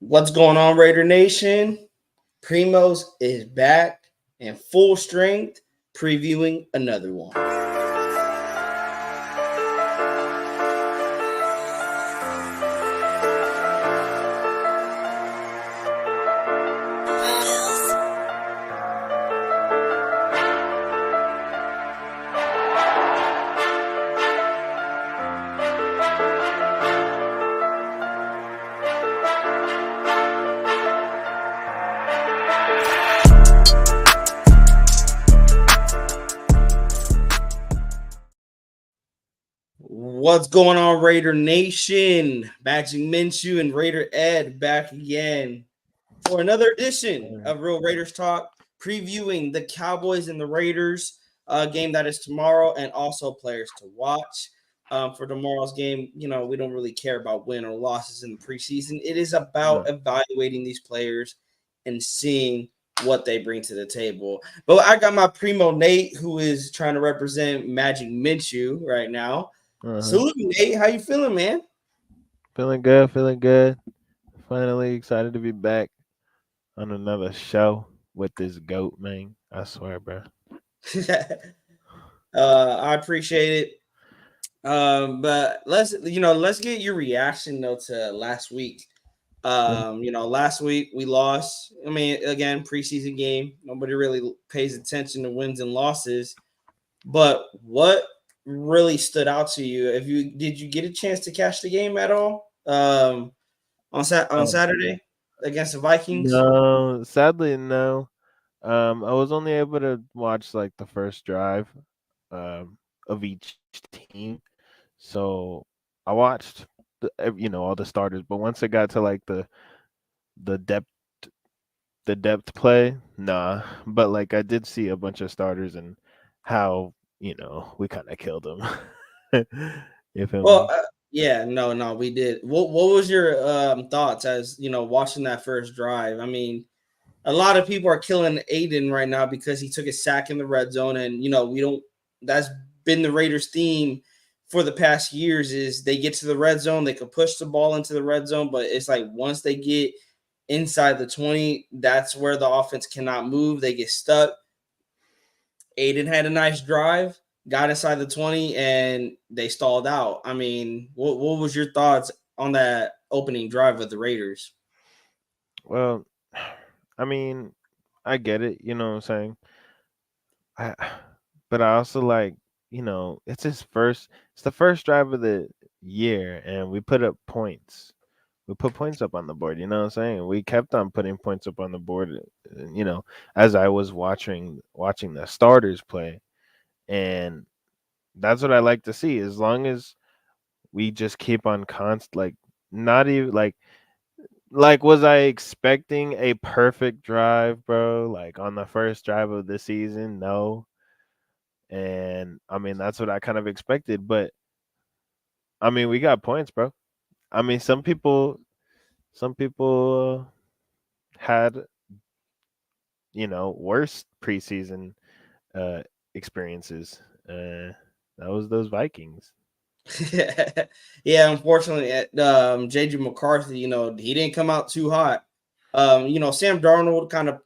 What's going on, Raider Nation? Primos is back in full strength, previewing another one. What's going on, Raider Nation? Magic Minshew and Raider Ed back again for another edition of Real Raiders Talk, previewing the Cowboys and the Raiders game that is tomorrow, and also players to watch. For tomorrow's game, we don't really care about win or losses in the preseason. It is about evaluating these players and seeing what they bring to the table. But I got my primo Nate, who is trying to represent Magic Minshew right now. Salute, Nate. How you feeling, man? Feeling good. Finally excited to be back on another show with this GOAT, man. I swear, bro. I appreciate it. But let's get your reaction though to last week. Last week we lost. I mean, again, preseason game. Nobody really pays attention to wins and losses. But what really stood out to you? Did you get a chance to catch the game at all? On Saturday against the Vikings? No, sadly, no. I was only able to watch like the first drive of each team. So I watched all the starters, but once it got to like the depth play, nah. But like I did see a bunch of starters and how, we kind of killed them. You feel Well, me? no, we did. What was your thoughts as watching that first drive? I mean, a lot of people are killing Aiden right now because he took a sack in the red zone, and we don't. That's been the Raiders' theme for the past years. Is they get to the red zone, they can push the ball into the red zone, but it's like once they get inside the 20, that's where the offense cannot move. They get stuck. Aiden had a nice drive, got inside the 20, and they stalled out. I mean, what was your thoughts on that opening drive of the Raiders? Well, I mean, I get it, you know what I'm saying? I but I also like, it's the first drive of the year and we put up points. We put points up on the board, you know what I'm saying? We kept on putting points up on the board, as I was watching the starters play. And that's what I like to see. As long as we just keep on like not even like was I expecting a perfect drive, bro? Like on the first drive of the season? No. And I mean that's what I kind of expected, but I mean we got points, bro. I mean some people had worse preseason uh experiences. That was those Vikings. Yeah, unfortunately, JJ McCarthy, he didn't come out too hot. Sam Darnold kind of,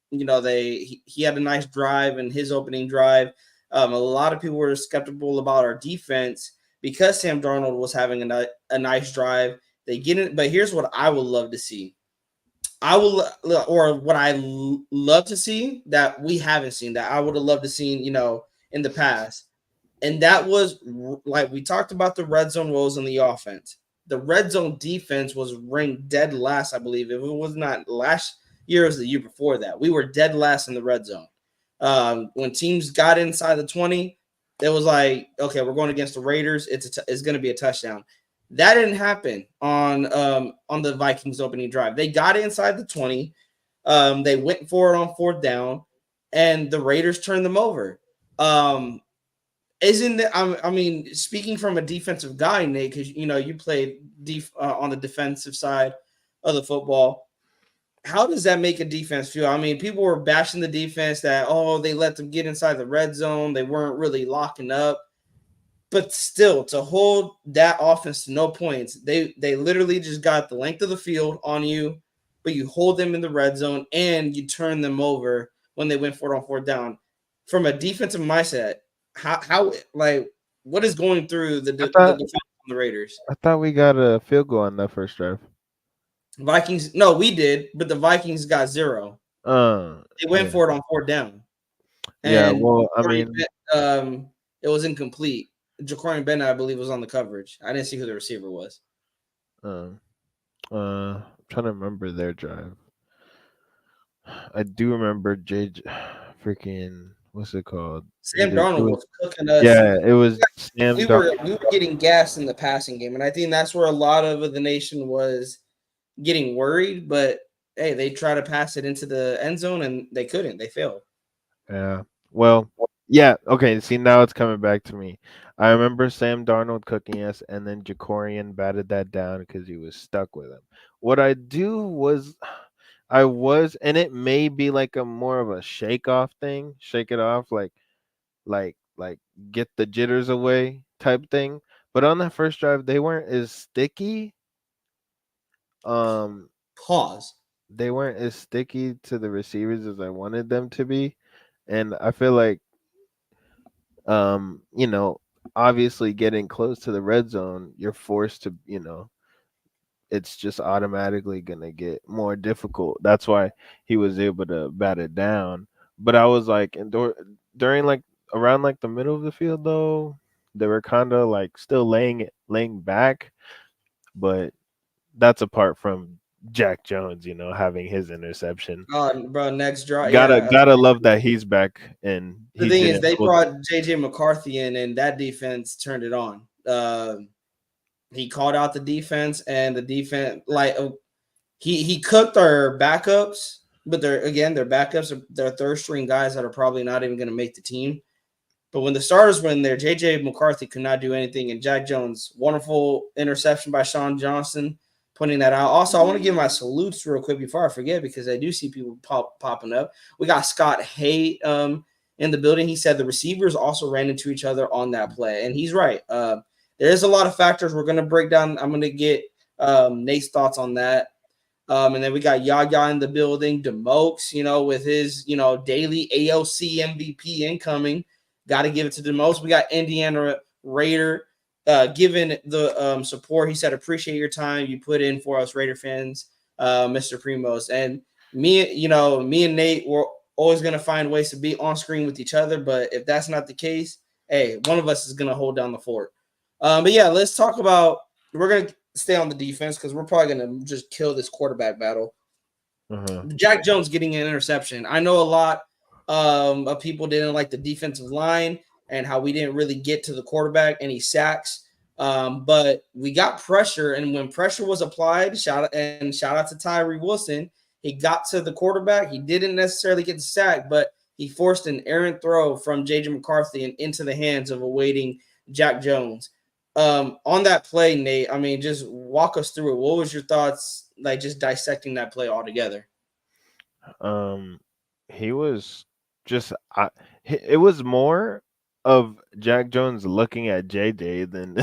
he had a nice drive in his opening drive. A lot of people were skeptical about our defense because Sam Darnold was having a nice drive. They get it, but here's what I would love to see. What I love to see that we haven't seen that I would have loved to see, in the past. And that was like we talked about the red zone roles in the offense. The red zone defense was ranked dead last, I believe. If it was not last year, it was the year before that. We were dead last in the red zone. When teams got inside the 20, it was like, okay, we're going against the Raiders. It's going to be a touchdown. That didn't happen on the Vikings opening drive. They got inside the 20. They went for it on fourth down, and the Raiders turned them over. Isn't that? I mean, speaking from a defensive guy, Nate, because you played on the defensive side of the football. How does that make a defense feel? I mean, people were bashing the defense that they let them get inside the red zone. They weren't really locking up. But still, to hold that offense to no points, they literally just got the length of the field on you, but you hold them in the red zone and you turn them over when they went for it on fourth down. From a defensive mindset, how like what is going through I the thought defense on the Raiders? I thought we got a field goal on that first drive. Vikings, no, we did, but the Vikings got zero. They went Yeah, for it on fourth down, yeah. and Well, I mean, It was incomplete. Jacorian Bennett, I believe, was on the coverage. I didn't see who the receiver was. uh, I'm trying to remember their drive. I do remember freaking what's it called? Sam It Darnold was was cooking us. yeah, it was Sam We were getting gassed in the passing game, and I think that's where a lot of the nation was getting worried. But hey, they tried to pass it into the end zone, and they couldn't. They failed. Yeah. Well, yeah. Okay. See, now it's coming back to me. I remember Sam Darnold cooking us, and then Jacorian batted that down because he was stuck with him. What I do was, and it may be like a more of a shake off thing, shake it off, like get the jitters away type thing. But on that first drive, they weren't as sticky. Um, Pause. they weren't as sticky to the receivers as I wanted them to be, and I feel like you know, obviously getting close to the red zone, you're forced to, it's just automatically gonna get more difficult. That's why he was able to bat it down. But I was like, during like around like the middle of the field though, they were kind of like still laying back, but that's apart from Jack Jones, having his interception. Bro, next draw. Gotta Yeah. gotta love that he's back and The he thing is, didn't they hold. brought JJ McCarthy in, and that defense turned it on. He called out the defense, and the defense he cooked our backups, but their backups are their third string guys that are probably not even going to make the team. But when the starters were in there, JJ McCarthy could not do anything, and Jack Jones, wonderful interception by Sean Johnson, pointing that out. Also, I want to give my salutes real quick before I forget because I do see people popping up. We got Scott Hay in the building. He said the receivers also ran into each other on that play, and he's right. There's a lot of factors we're going to break down. I'm going to get Nate's thoughts on that. And then we got Yaya in the building, Demokes, with his, daily AOC MVP incoming. Got to give it to Demokes. We got Indiana Raider giving the support. He said, appreciate your time you put in for us Raider fans, Mr. Primos. And me and Nate, we're always going to find ways to be on screen with each other. But if that's not the case, hey, one of us is going to hold down the fort. But yeah, let's talk about, we're going to stay on the defense because we're probably going to just kill this quarterback battle. Uh-huh. Jack Jones getting an interception. I know a lot of people didn't like the defensive line and how we didn't really get to the quarterback, any sacks. But we got pressure, and when pressure was applied, shout out to Tyree Wilson. He got to the quarterback. He didn't necessarily get the sack, but he forced an errant throw from JJ McCarthy and into the hands of awaiting Jack Jones. On that play, Nate, I mean, just walk us through it. What was your thoughts, like just dissecting that play altogether? Um, he was just it was more of Jack Jones looking at JJ than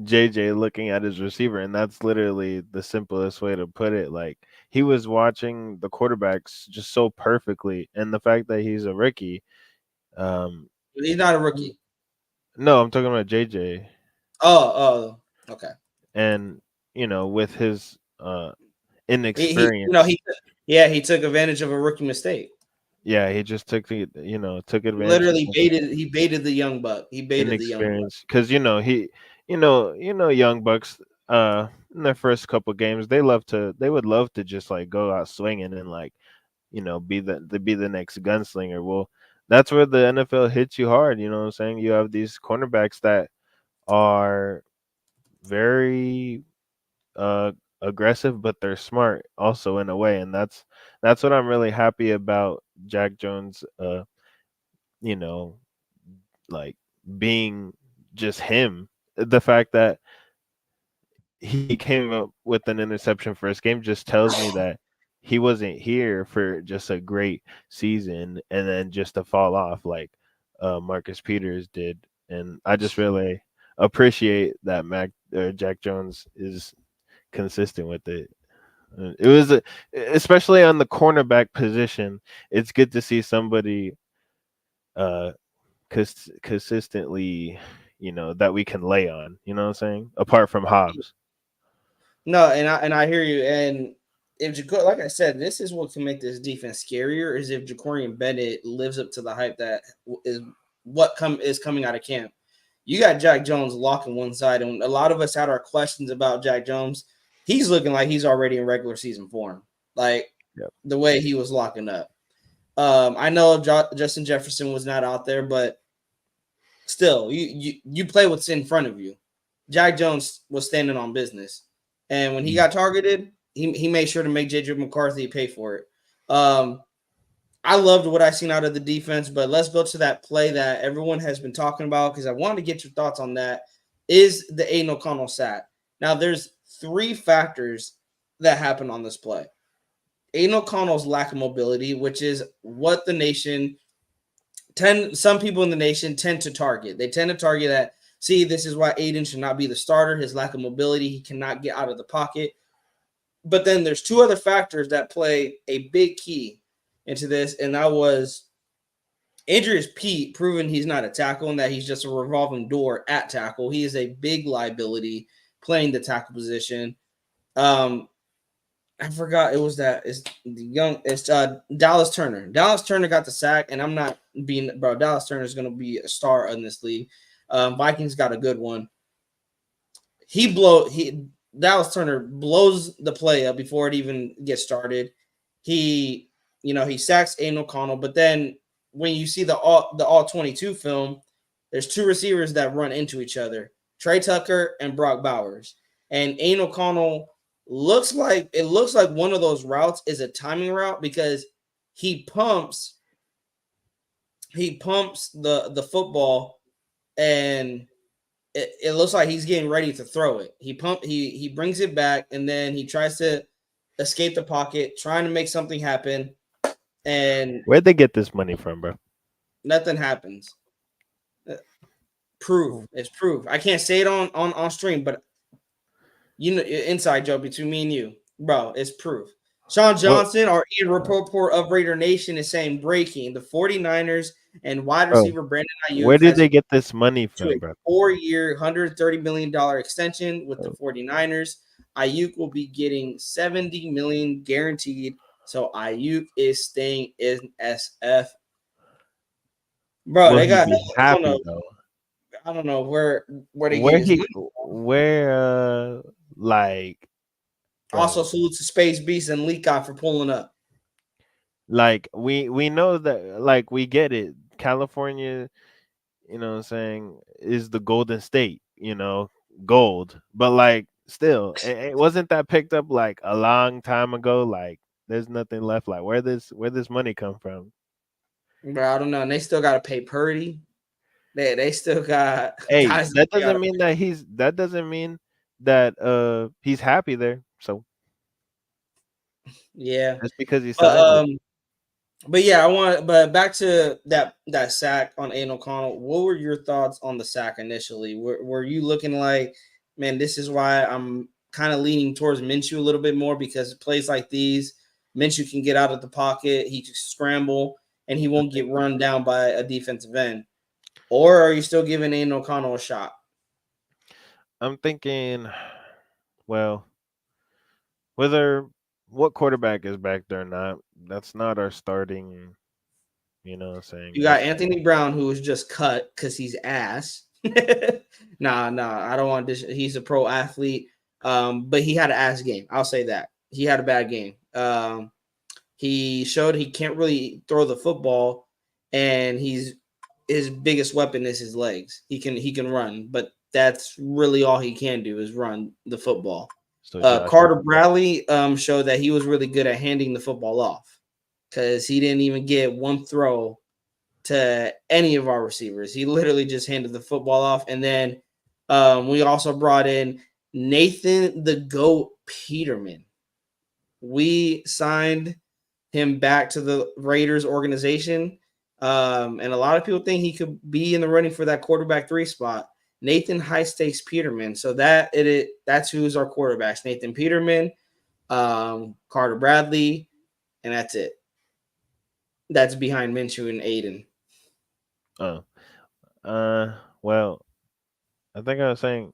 JJ looking at his receiver, and that's literally the simplest way to put it. Like he was watching the quarterbacks just so perfectly, and the fact that he's a rookie. He's not a rookie. No, I'm talking about JJ, Okay. and with his He inexperience. he took advantage of a rookie mistake. Yeah, he just took advantage Literally of baited the young buck. He baited the young buck. inexperience because young bucks in their first couple games they would love to just like go out swinging and like be the next gunslinger. Well, that's where the NFL hits you hard. You know what I'm saying? You have these cornerbacks that are very uh aggressive, but they're smart also in a way, and that's what I'm really happy about Jack Jones. You know, like being just him. The fact that he came up with an interception first game just tells me that he wasn't here for just a great season and then just to fall off like Marcus Peters did. and I just really appreciate that Jack Jones is consistent with it. It was especially on the cornerback position. It's good to see somebody uh consistently, that we can lay on. You know what I'm saying? Apart from Hobbs. No, and I hear you. And if like I said, this is what can make this defense scarier is if Jacorian Bennett lives up to the hype that is is coming out of camp. You got Jack Jones locking one side, and a lot of us had our questions about Jack Jones. He's looking like he's already in regular season form, like Yep. the way he was locking up. I know Justin Jefferson was not out there, but still, you play what's in front of you. Jack Jones was standing on business, and when he got targeted, he made sure to make JJ McCarthy pay for it. I loved what I seen out of the defense, but let's go to that play that everyone has been talking about because I wanted to get your thoughts on that. Is the Aiden O'Connell sack? Now, there's three factors that happened on this play. Aiden O'Connell's lack of mobility, which is what the nation some people in the nation tend to target. They tend to target that. See, this is why Aiden should not be the starter. His lack of mobility, he cannot get out of the pocket. But then there's two other factors that play a big key into this, and that was Andreas Pete proving he's not a tackle and that he's just a revolving door at tackle. He is a big liability playing the tackle position. I forgot it was that it's Dallas Turner. Dallas Turner got the sack, and I'm not being bro. Dallas Turner is going to be a star in this league. Vikings got a good one. Dallas Turner blows the play up before it even gets started. He sacks Aiden O'Connell, but then when you see the all 22 film, there's two receivers that run into each other: Trey Tucker and Brock Bowers, and Aiden O'Connell looks like one of those routes is a timing route because he pumps the football and it looks like he's getting ready to throw it. He brings it back and then he tries to escape the pocket, trying to make something happen, and Where'd they get this money from, bro? nothing happens. It's proof. I can't say it on stream, but inside joke between me and you, bro. It's proof. Sean Johnson, our Ian report of Raider Nation, is saying breaking the 49ers and wide receiver Brandon where Ayuk did they get this money to a from, bro? 4-year, $130 million extension with the 49ers. Ayuk will be getting $70 million guaranteed. So Ayuk is staying in SF. Bro, Will they he got be happy though? I don't know where they get his money. Like Also, salute to Space Beast and Leakoff for pulling up. Like we know that, like, we get it. California, you know what I'm saying, is the golden state, gold. But like still, it wasn't that picked up like a long time ago. Like there's nothing left. Like where this money come from? Bro, I don't know. And they still gotta pay Purdy. They still got Hey, guys that doesn't mean that he's happy there. So yeah. just because he signed But back to that sack on Aiden O'Connell. What were your thoughts on the sack initially? Were you looking like, man, this is why I'm kind of leaning towards Minshew a little bit more because plays like these, Minshew can get out of the pocket, he can scramble, and he won't get run down by a defensive end? Or are you still giving Aiden O'Connell a shot? I'm thinking, well, what quarterback is back there or not, that's not our starting, you know what I'm saying? You got Anthony Brown, who was just cut because he's ass. Nah, I don't want this. He's a pro athlete, but he had an ass game. I'll say that. He had a bad game. He showed he can't really throw the football, and his biggest weapon is his legs. He can run, but that's really all he can do is run the football. So Carter Bradley showed that he was really good at handing the football off because he didn't even get one throw to any of our receivers. He literally just handed the football off. And then we also brought in Nathan the Goat Peterman. We signed him back to the Raiders organization. And a lot of people think he could be in the running for that quarterback 3 spot. Nathan High Stakes Peterman. So that's who's our quarterbacks. Nathan Peterman, Carter Bradley, and that's it. That's behind Minshew and Aiden. Oh, well, I think I was saying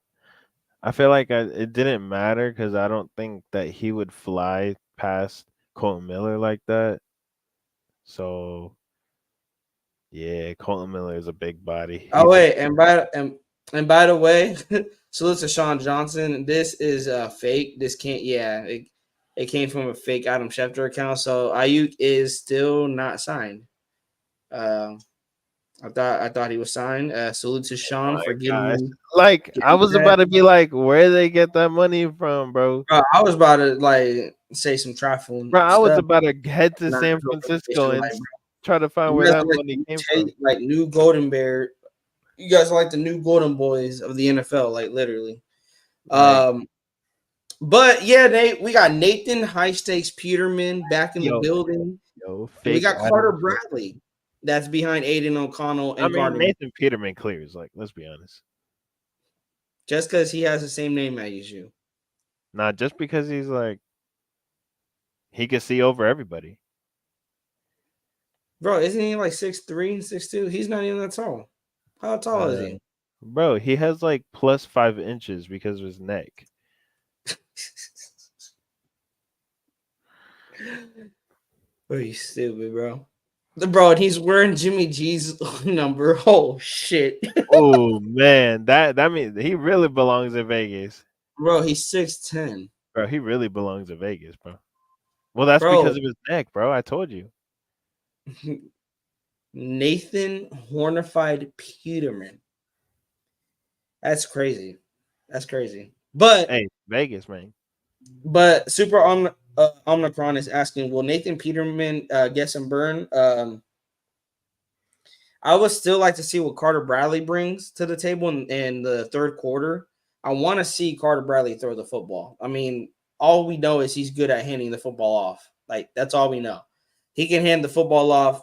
I feel like it didn't matter because I don't think that he would fly past Colton Miller like that. So yeah, Colton Miller is a big body. Oh wait, and by the way, salute to Sean Johnson. This is fake. This can't. Yeah, it came from a fake Adam Schefter account. So Ayuk is still not signed. Um, I thought he was signed. Salute to Sean my for gosh. getting Like I getting was that. about to be like, where they get that money from, bro? Bro, I was about to like say some trifling Bro, I was stuff. about to head to Not San no Francisco information, and like, bro, try to find you where guys that are like money the came from. like new Golden Bear. You guys are like the new Golden Boys of the NFL, like literally. Like, Um, But yeah, Nate, we got Nathan High Stakes Peterman back in the yo, building, and we fake got Adam Carter Schefter. Bradley that's behind Aiden O'Connell I and mean, Gardner Nathan Peterman clears. Like, let's be honest. just because he has the same name as you. Not just because he's like he can see over everybody. Bro, isn't he like 6'3", 6'2"? He's not even that tall. How tall is Uh, he? bro, he has like plus 5 inches because of his neck. Oh, you stupid, bro. Bro, and he's wearing Jimmy G's number. Oh shit. Oh man, that means he really belongs in Vegas. Bro, he's 6'10". Bro, he really belongs in Vegas, bro. Well, that's because Bro, of his neck, bro. I told you. Nathan Hornified Peterman. That's crazy. That's crazy. But Hey, Vegas, man. Super Omnicron is asking, will Nathan Peterman get some burn? I would still like to see what Carter Bradley brings to the table in the third quarter. I want to see Carter Bradley throw the football. I mean, all we know is he's good at handing the football off. Like, that's all we know. He can hand the football off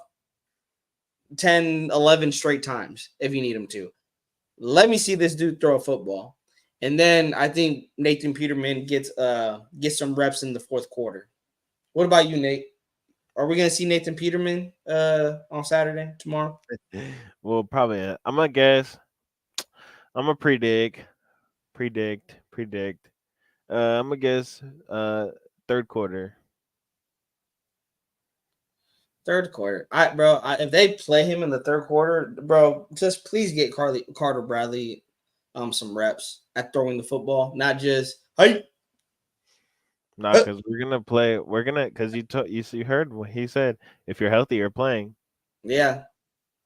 10, 11 straight times if you need him to. Let me see this dude throw a football. And then I think Nathan Peterman gets some reps in the fourth quarter. What about you, Nate? Are we gonna see Nathan Peterman on Saturday tomorrow? Well, probably. I'm gonna guess. I'm gonna predict. I'm gonna guess. Third quarter. Third quarter. If they play him in the third quarter, bro, just please get Carter Bradley some reps at throwing the football, not just hey. Nah, because we're gonna play. We're gonna because you heard what he said. If you're healthy, you're playing. Yeah.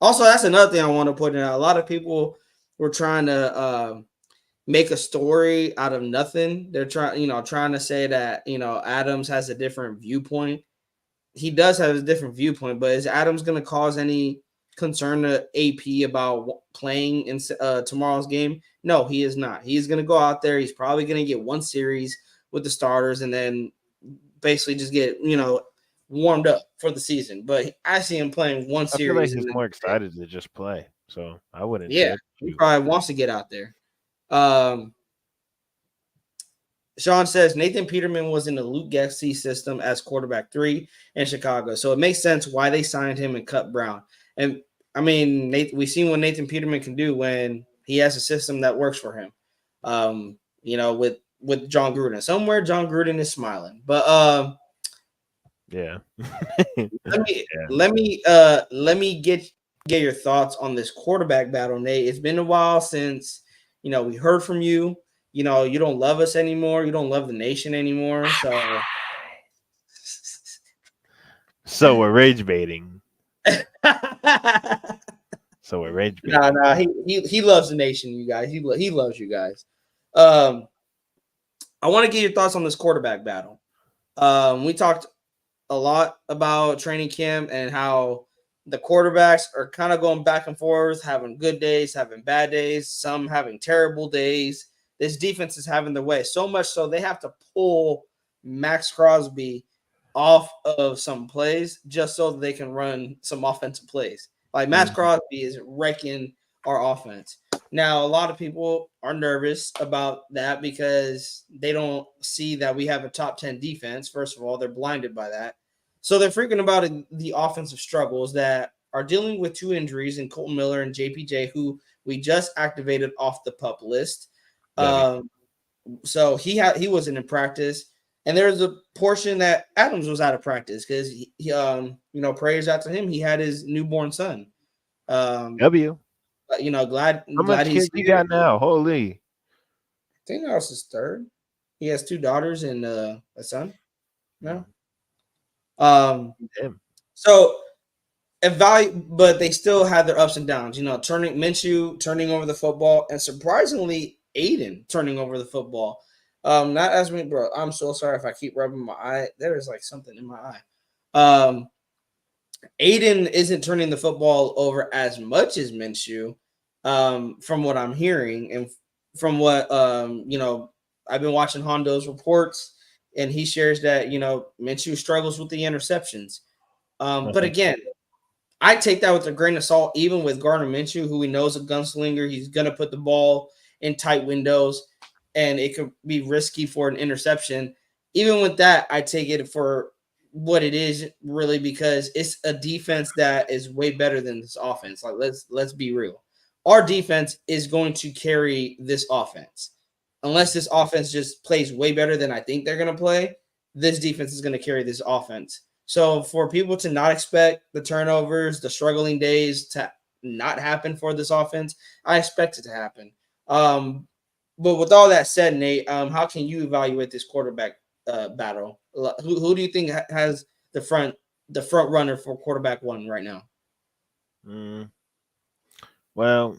Also, that's another thing I want to put in. A lot of people were trying to make a story out of nothing. They're trying to say that Adams has a different viewpoint. He does have a different viewpoint, but is Adams going to cause any concern to AP about playing in tomorrow's game? No, he is not. He's going to go out there. He's probably going to get one series with the starters and then basically just get warmed up for the season. But I see him playing one I feel like series and he's then more excited to just play. So I wouldn't yeah, trip. he probably wants to get out there. Um, Sean says Nathan Peterman was in the Luke Getsy system as quarterback 3 in Chicago. So it makes sense why they signed him and cut Brown. And I mean, we've seen what Nathan Peterman can do when he has a system that works for him. With John Gruden. Somewhere John Gruden is smiling. But Yeah. let me Yeah. let me get your thoughts on this quarterback battle, Nate. It's been a while since we heard from you. You don't love us anymore. You don't love the nation anymore. So So we're rage baiting. no, So we're rage baiting. no, he loves the nation, you guys. He loves you guys. Um, I want to get your thoughts on this quarterback battle. We talked a lot about training camp and how the quarterbacks are kind of going back and forth, having good days, having bad days, some having terrible days. This defense is having their way so much so they have to pull Max Crosby off of some plays just so that they can run some offensive plays. Like Matt Crosby is wrecking our offense. Now, a lot of people are nervous about that because they don't see that we have a top 10 defense. First of all, they're blinded by that. So they're freaking about the offensive struggles that are dealing with 2 injuries in Colton Miller and JPJ, who we just activated off the PUP list. W. So he wasn't in practice, and there's a portion that Adams was out of practice because prayers out to him. He had his newborn son. Um, W. How glad much he's kids you here. got now? Holy. I think that was his third. He has 2 daughters and a son. No. Damn. So but they still had their ups and downs. Turning Minshew turning over the football, and surprisingly, Aiden turning over the football. Not as many, bro. I'm so sorry if I keep rubbing my eye. There is like something in my eye. Aiden isn't turning the football over as much as Minshew, from what I'm hearing, and from what I've been watching Hondo's reports, and he shares that Minshew struggles with the interceptions. But again, I take that with a grain of salt, even with Gardner Minshew, who we know is a gunslinger. He's going to put the ball in tight windows, and it could be risky for an interception. Even with that, I take it for what it is, really, because it's a defense that is way better than this offense. Like, let's be real. Our defense is going to carry this offense. Unless this offense just plays way better than I think they're going to play, this defense is going to carry this offense. So for people to not expect the turnovers, the struggling days to not happen for this offense, I expect it to happen. But with all that said, Nate, how can you evaluate this quarterback battle? Who do you think has the front runner for quarterback 1 right now? Well,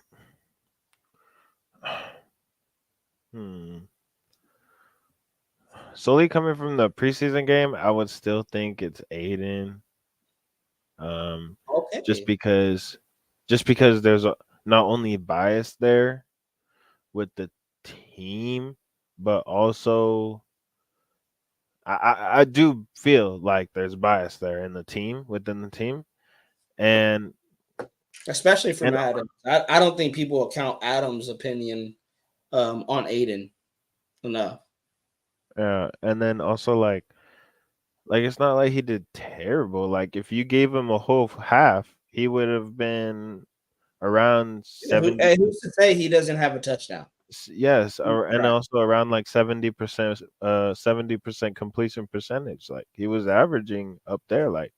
hmm. Solely coming from the preseason game, I would still think it's Aiden. Just Okay. because there's not only bias there with the team, but also I do feel like there's bias there in the team, within the team, and Especially from and Adams. I don't think people will count Adams' opinion on Aiden enough. and then also like it's not like he did terrible. Like if you gave him a whole half, he would have been around 70. Who's to say he doesn't have a touchdown? Yes, and Right. also around like 70%, 70% completion percentage. Like he was averaging up there. Like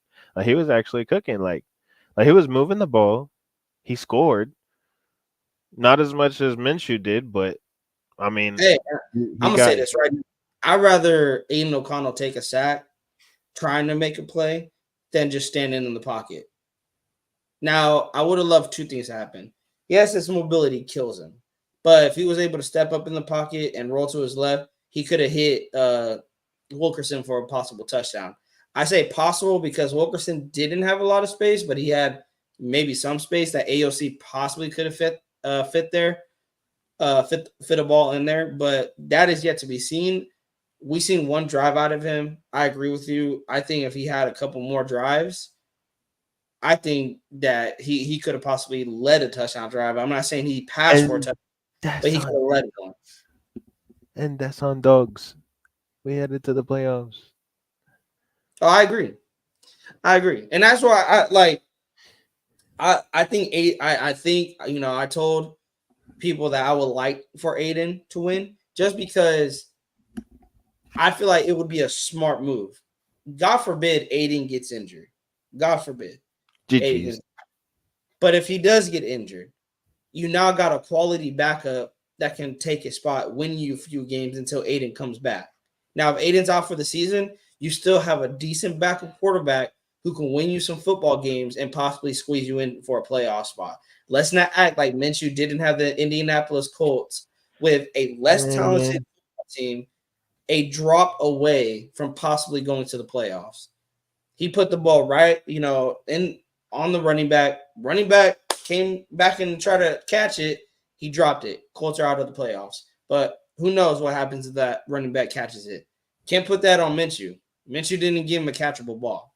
he was actually cooking. Like he was moving the ball. He scored. Not as much as Minshew did, but I mean, Hey, he I'm gonna got. say this right now. I'd rather Aiden O'Connell take a sack trying to make a play than just standing in the pocket. Now, I would have loved 2 things to happen. Yes, his mobility kills him, but if he was able to step up in the pocket and roll to his left, he could have hit Wilkerson for a possible touchdown. I say possible because Wilkerson didn't have a lot of space, but he had maybe some space that AOC possibly could have fit there, fit a ball in there. But that is yet to be seen. We seen 1 drive out of him. I agree with you. I think if he had a couple more drives, I think that he could have possibly led a touchdown drive. I'm not saying he passed for a And touchdown, but that's he on could have led one. dogs. We headed to the playoffs. Oh, I agree. And that's why I think I think I told people that I would like for Aiden to win just because I feel like it would be a smart move. God forbid Aiden gets injured. God forbid Aiden GG's. gets. But if he does get injured, you now got a quality backup that can take his spot, win you a few games until Aiden comes back. Now, if Aiden's out for the season, you still have a decent backup quarterback who can win you some football games and possibly squeeze you in for a playoff spot. Let's not act like Minshew didn't have the Indianapolis Colts with a less talented Man. team a drop away from possibly going to the playoffs. He put the ball right, in on the running back. Running back came back and tried to catch it. He dropped it. Colts are out of the playoffs. But who knows what happens if that running back catches it? Can't put that on Minshew. Minshew didn't give him a catchable ball.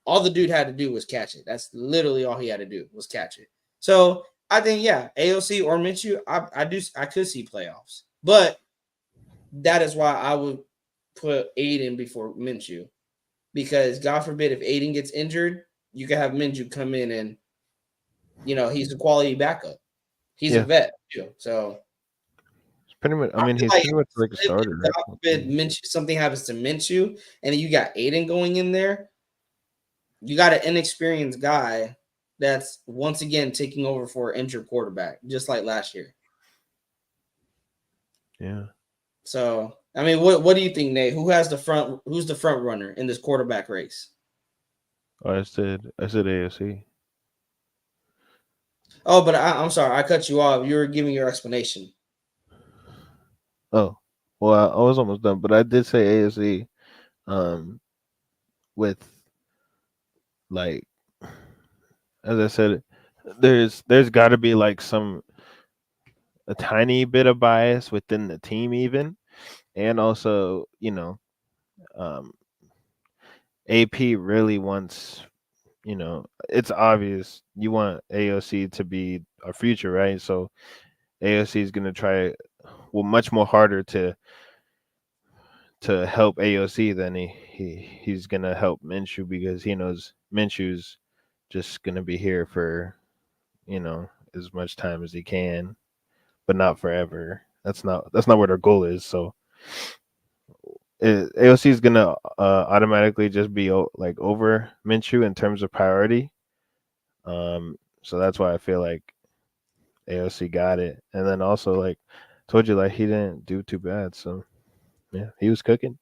All the dude had to do was catch it. That's literally all he had to do was catch it. So I think AOC or Minshew, I could see playoffs, but that is why I would put Aiden before Minshew, because God forbid if Aiden gets injured, you can have Minshew come in and he's a quality backup. He's a Yeah, vet too, so it's pretty much. I I mean, feel he's like pretty much like a if starter, God right? forbid Minshew, something happens to Minshew, and then you got Aiden going in there, you got an inexperienced guy that's once again taking over for an injured quarterback, just like last year. Yeah. So, I mean, what do you think, Nate? Who's the front runner in this quarterback race? Oh, I said AFC. Oh, but I'm sorry, I cut you off. You were giving your explanation. Oh, well, I was almost done, but I did say AFC. Um, with like as I said, there's got to be like a tiny bit of bias within the team even, and also um, AP really wants it's obvious you want AOC to be our future, right? So AOC is gonna try much more harder to help AOC than he's gonna help Minshew because he knows Minshew's just gonna be here for you know as much time as he can, but not forever. That's not what our goal is. So AOC is gonna automatically just be like over Minshew in terms of priority. So that's why I feel like AOC got it, and then also like told you like he didn't do too bad. So yeah, he was cooking.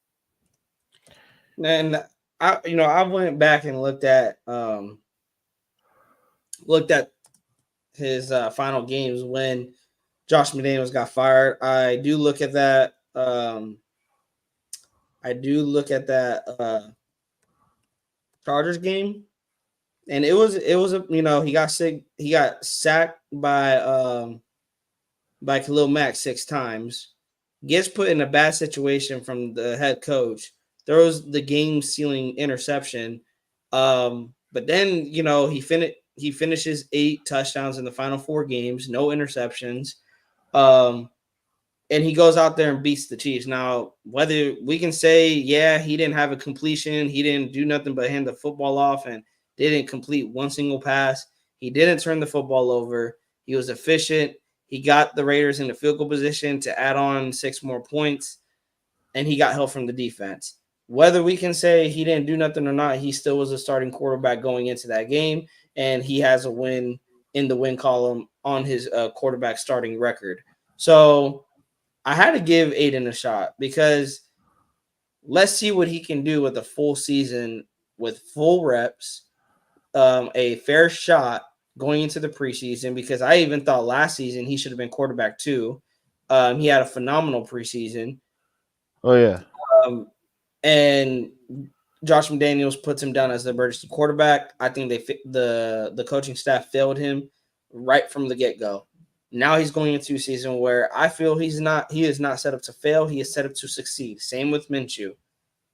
And I went back and looked at his final games when Josh McDaniels got fired. I do look at that. I do look at that Chargers game, and it was a he got sick. He got sacked by Khalil Mack 6 times. Gets put in a bad situation from the head coach. Throws the game sealing interception. But then he finishes 8 touchdowns in the final 4 games, no interceptions. Um, and he goes out there and beats the Chiefs. Now, whether we can say, yeah, he didn't have a completion, he didn't do nothing but hand the football off and didn't complete one single pass. He didn't turn the football over. He was efficient. He got the Raiders in the field goal position to add on 6 more points, and he got help from the defense. Whether we can say he didn't do nothing or not, he still was a starting quarterback going into that game, and he has a win in the win column on his quarterback starting record. So I had to give Aiden a shot because let's see what he can do with a full season with full reps, a fair shot going into the preseason. Because I even thought last season he should have been quarterback too. He had a phenomenal preseason, Oh yeah, um, and Josh McDaniels puts him down as the emergency quarterback. I think the coaching staff failed him right from the get go. Now he's going into a season where I feel he is not set up to fail. He is set up to succeed. Same with Minshew.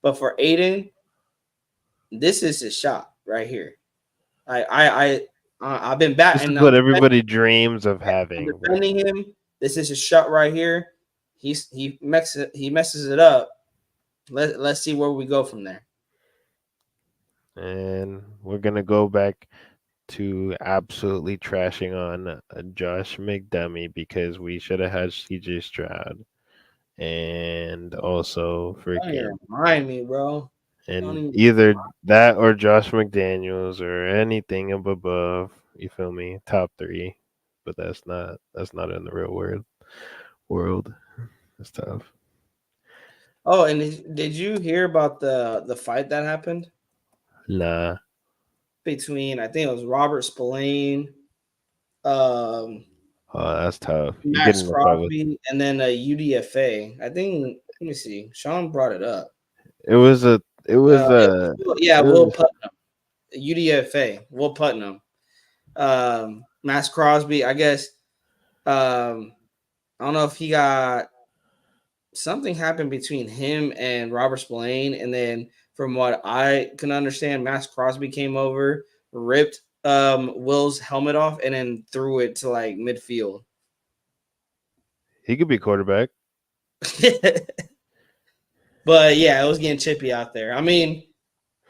But for Aiden, this is his shot right here. I've been this is batting. what everybody dreams of I'm having. defending him. This is his shot right here. He messes it up. Let's see where we go from there. And we're gonna go back to absolutely trashing on Josh McDummy because we should have had CJ Stroud and also Don't even freaking remind me, bro. Don't and even. either that or Josh McDaniels or anything above. You feel me? Top three, but that's not in the real world. It's tough. Oh, and did you hear about the fight that happened Nah. between, I think it was Robert Spillane, um, Oh, that's tough. You get Max in a fight with Crosby, and then a UDFA? I think. Let me see. Sean brought it up. it was a it was Yeah, it Will was Putnam, UDFA, Will Putnam, Max Crosby. I guess. I don't know if he got. something happened between him and Robert Spillane, and then from what I can understand, Max Crosby came over, ripped Will's helmet off, and then threw it to like midfield. He could be quarterback. But yeah, it was getting chippy out there. I mean,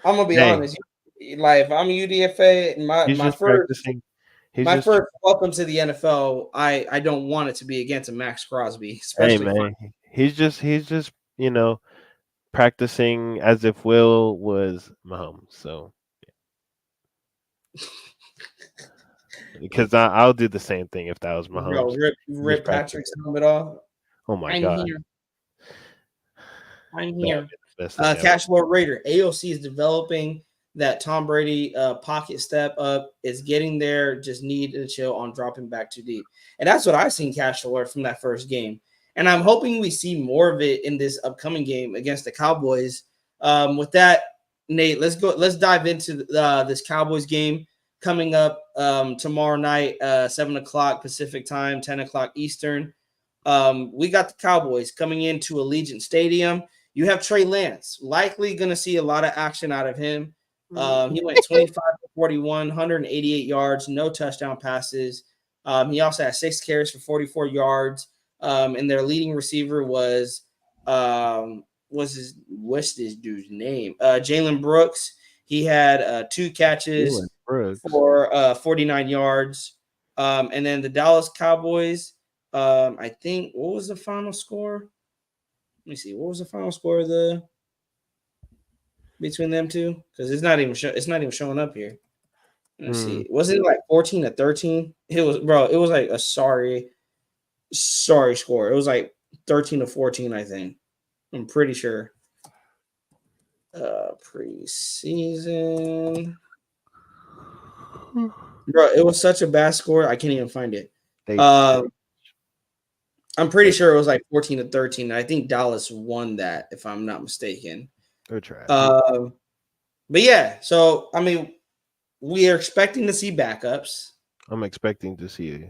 I'm gonna be Hey, honest. Like if I'm UDFA, he's just practicing. He's my just first welcome to the NFL, I don't want it to be against a Max Crosby, hey especially for man. He's just practicing as if Will was Mahomes. So because I'll do the same thing if that was bro. Mahomes. Just Rip practice. Patrick's helmet off. Oh my I'm god, here. I'm that would here. be the best thing ever. Cash Lord Raider. AOC is developing that Tom Brady pocket step up, is getting there, just need to chill on dropping back too deep. And that's what I've seen Cash Lord from that first game. And I'm hoping we see more of it in this upcoming game against the Cowboys. With that, Nate, let's go. Let's dive into this Cowboys game coming up tomorrow night, 7 o'clock Pacific time, 10 o'clock Eastern. We got the Cowboys coming into Allegiant Stadium. You have Trey Lance, likely going to see a lot of action out of him. He went 25 to 41, 188 yards, no touchdown passes. He also had 6 carries for 44 yards. And their leading receiver what's this dude's name? Jalen Brooks. He had 2 catches Jalen Brooks. for 49 yards. And then the Dallas Cowboys, I think, what was the final score? Let me see. What was the final score of the between them two? Because it's not even showing up here. Let's Hmm. see. Was it like 14-13? It was, bro. It was like a sorry score. It was like 13-14, I think. I'm pretty sure. Preseason. Bro, it was such a bad score. I can't even find it. They Uh, I'm pretty they're, sure it was like 14-13. I think Dallas won that, if I'm not mistaken. they're trash. But yeah, so I mean, we are expecting to see backups. I'm expecting to see.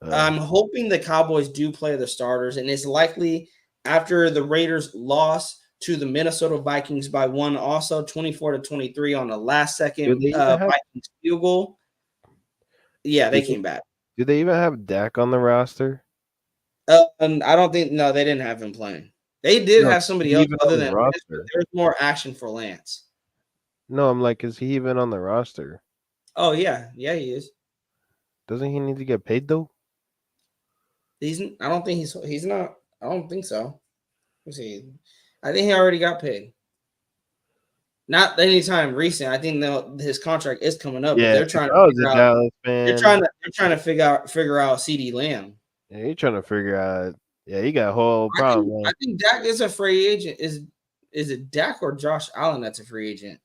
I'm hoping the Cowboys do play the starters, and it's likely after the Raiders lost to the Minnesota Vikings by one, also 24-23 on the last do second they even have? Vikings field goal. Yeah, Do they they, came back. do they even have Dak on the roster? And I don't think no, they didn't have him playing. They did No, have is somebody he else even other on the than Lance, but roster? there's more action for Lance. No, I'm like, is he even on the roster? Oh yeah, he is. Doesn't he need to get paid though? He's. I don't think he's not. I don't think so. Let's see. I think he already got paid. Not anytime recent. I think his contract is coming up, but Yeah, they're if trying to I was a figure out. Dallas fan, They're trying to figure out CD Lamb. yeah, you're trying to figure out. Yeah, you got a whole problem, I man. think Dak is a free agent. Is it Dak or Josh Allen that's a free agent,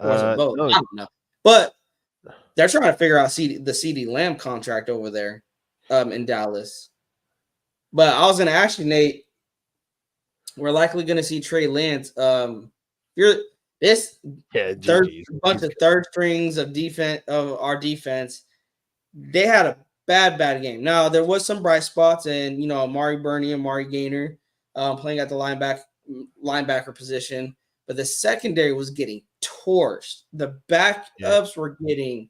or is it both? No, I don't know. But they're trying to figure out the CD Lamb contract over there, in Dallas. But I was going to ask you, Nate. We're likely going to see Trey Lance. You're this yeah, third GG's. bunch of third strings of defense of our defense. They had a bad game. Now there was some bright spots, and Amari Burney and Amari Gainer playing at the linebacker position, but the secondary was getting torched. The Yeah, backups were getting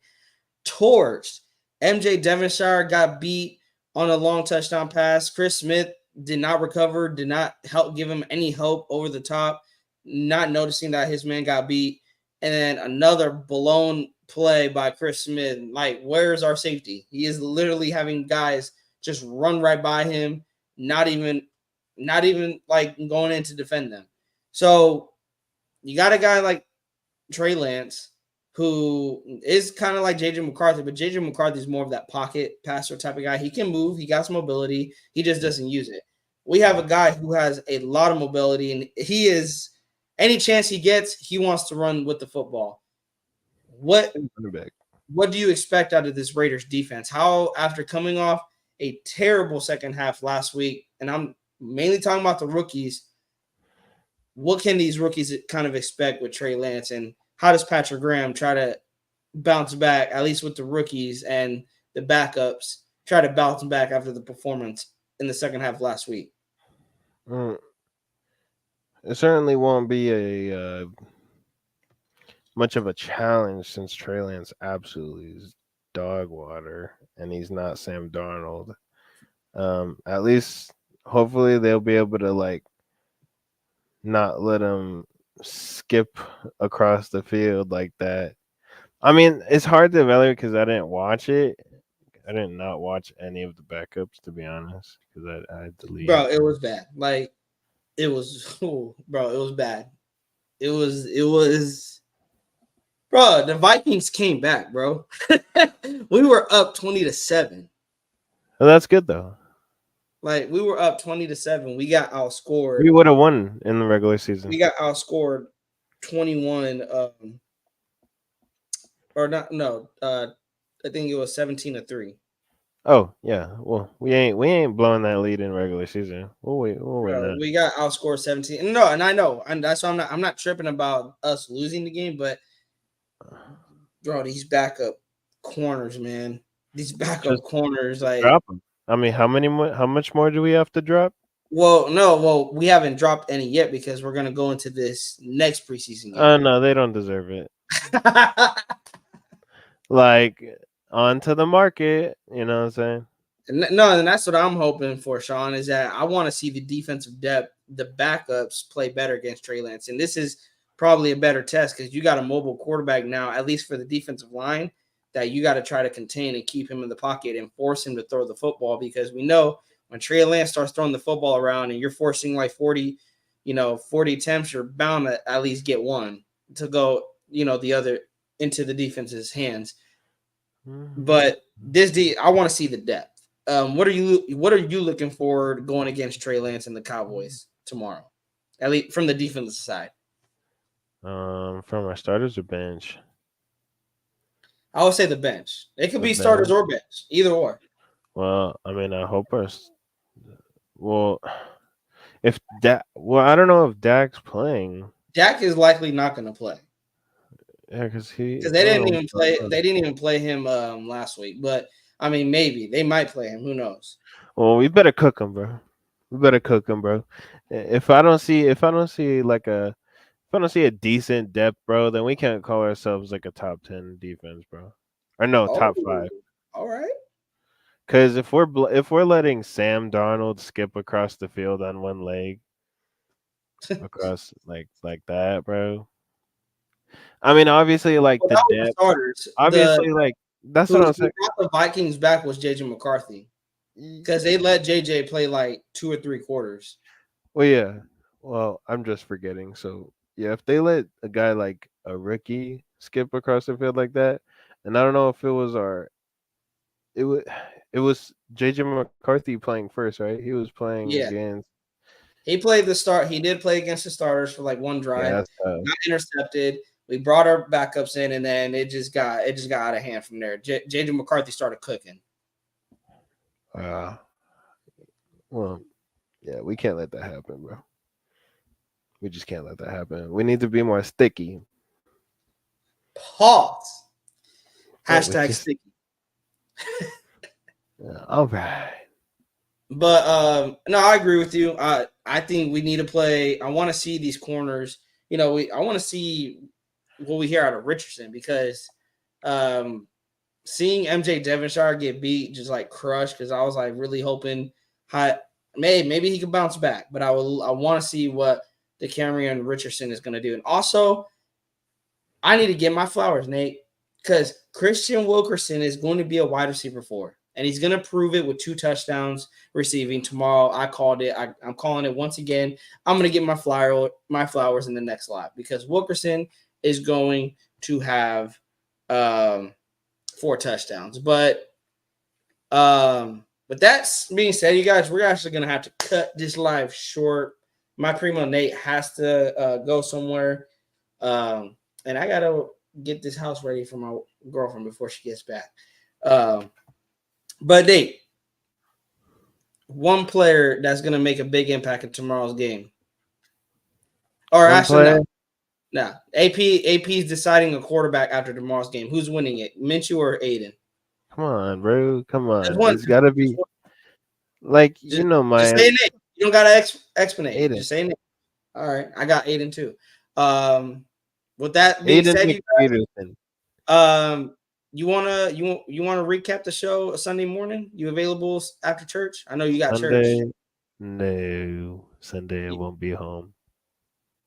torched. MJ Devonshire got beat on a long touchdown pass. Chris Smith did not recover, did not help give him any hope over the top, not noticing that his man got beat. And then another blown play by Chris Smith. Like, where's our safety? He is literally having guys just run right by him, not even like going in to defend them. So you got a guy like Trey Lance, who is kind of like JJ McCarthy, but JJ McCarthy is more of that pocket passer type of guy. He can move, he got some mobility, he just doesn't use it. We have a guy who has a lot of mobility, and he is any chance he gets, he wants to run with the football. What running back. what do you expect out of this Raiders defense? How, after coming off a terrible second half last week, and I'm mainly talking about the rookies, what can these rookies kind of expect with Trey Lance, and how does Patrick Graham try to bounce back, at least with the rookies and the backups, try to bounce back after the performance in the second half last week? Mm, it certainly won't be a much of a challenge since Trey Lance absolutely is dog water, and he's not Sam Darnold. At least, hopefully, they'll be able to like not let him skip across the field like that. I mean, it's hard to evaluate because I didn't watch it. I did not watch any of the backups to be honest, because I had to leave. Bro, it was bad. Like it was, oh, bro, it was bad. It was, bro. The Vikings came back, bro. We were up 20-7. Well, that's good though. Like we were up 20-7. We got outscored. We would have won in the regular season. We got outscored 21. Or not? No. I think it was 17-3. Oh yeah, well we ain't blowing that lead in regular season. We'll win Bro, that. we got outscored 17. No, and I know, and that's why I'm not tripping about us losing the game, but bro, these backup corners, man. These backup Just corners, like, drop them. I mean, how many more? How much more do we have to drop? well, no, well, we haven't dropped any yet because we're gonna go into this next preseason game. No, they don't deserve it. Like onto the market. You know what I'm saying? No, and that's what I'm hoping for, Sean, is that I want to see the defensive depth, the backups play better against Trey Lance. And this is probably a better test because you got a mobile quarterback now, at least for the defensive line, that you got to try to contain and keep him in the pocket and force him to throw the football because we know when Trey Lance starts throwing the football around and you're forcing like 40, 40 attempts, you're bound to at least get one to go, the other into the defense's hands. But I want to see the depth. What are you looking for going against Trey Lance and the Cowboys tomorrow? At least from the defensive side. From our starters or bench? I would say the bench. It could The be starters bench. or bench, either or. Well, I mean, I hope well, if well, I don't know if Dak's playing. Dak is likely not going to play Yeah, because he. because they I don't didn't know even what's going play. on. They didn't even play him last week. But I mean, maybe they might play him. Who knows? Well, we better cook him, bro. We better cook him, bro. If I don't see a decent depth, bro, then we can't call ourselves like a top 10 defense, bro. Or no, Oh, top 5. all right. Because if we're letting Sam Darnold skip across the field on one leg, across like that, bro. I mean, obviously, like Well, the that was the depth. starters. Obviously, like that's what Who I'm saying. brought the Vikings back was JJ McCarthy because they let JJ play like 2 or 3 quarters. Well, yeah. Well, I'm just forgetting. So yeah, if they let a guy like a rookie skip across the field like that, and I don't know if it was it was JJ McCarthy playing first, right? He was playing Yeah. against. He played the start. He did play against the starters for like one Yeah, drive. that's tough. Got intercepted. We brought our backups in, and then it just got out of hand from there. JJ McCarthy started cooking. Uh, well, yeah, we can't let that happen, bro. We just can't let that happen. We need to be more sticky. Pause. But we Hashtag just sticky. all right. But no, I agree with you. I think we need to play. I want to see these corners. I want to see what we hear out of Richardson because um, seeing MJ Devonshire get beat, just like crushed, because I was like really hoping maybe he could bounce back. But I want to see what the Cameron Richardson is going to do, and also I need to get my flowers, Nate, because Christian Wilkerson is going to be a wide receiver 4, and he's going to prove it with 2 touchdowns receiving tomorrow. I called it. I'm calling it once again. I'm going to get my flowers in the next lap because Wilkerson is going to have 4 touchdowns. But with that being said, you guys, we're actually going to have to cut this live short. My primo Nate has to go somewhere. And I gotta get this house ready for my girlfriend before she gets back. But Nate, one player that's gonna make a big impact in tomorrow's game. Or One actually, player. no. No. AP is deciding a quarterback after tomorrow's game. Who's winning it? Minshew or Aiden? Come on, bro. Come Just on. one. It's gotta Just be one. like Just say a name. You don't gotta explanate. Aiden. Just say it. All right, I got Aiden too. Um, with that being Aiden said, you McPeterson. you wanna recap the show Sunday morning? You available after church? I know you got church Sunday. No. Sunday I won't be home.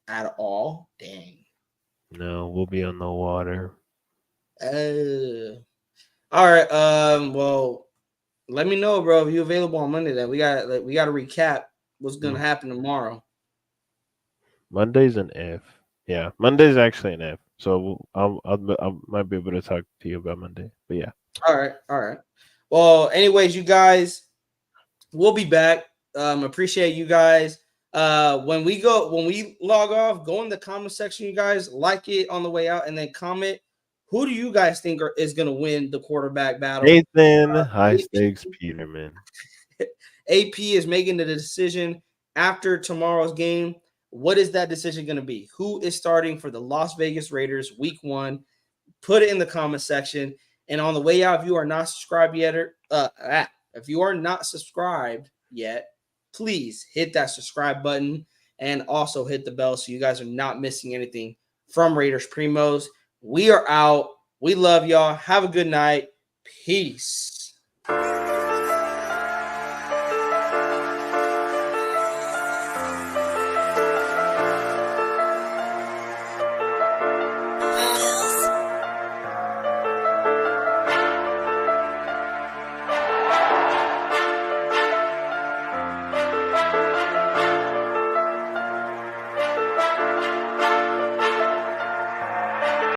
at all. Dang. No, we'll be on the water. All right. Well, let me know, bro, if you available on Monday. Then we got to recap what's gonna Mm. happen tomorrow. Monday's an F. Yeah, Monday's actually an F. So I might be able to talk to you about Monday. But yeah, All right. All right. Well, anyways, you guys, we'll be back. Appreciate you guys. When we log off, go in the comment section, you guys, like it on the way out, and then comment who do you guys think is gonna win the quarterback battle. Nathan High Stakes Peterman. AP is making the decision after tomorrow's game. What is that decision going to be? Who is starting for the Las Vegas Raiders week 1? Put it in the comment section. And on the way out, if you are not subscribed yet, please hit that subscribe button and also hit the bell so you guys are not missing anything from Raiders Primos. We are out. We love y'all. Have a good night. Peace.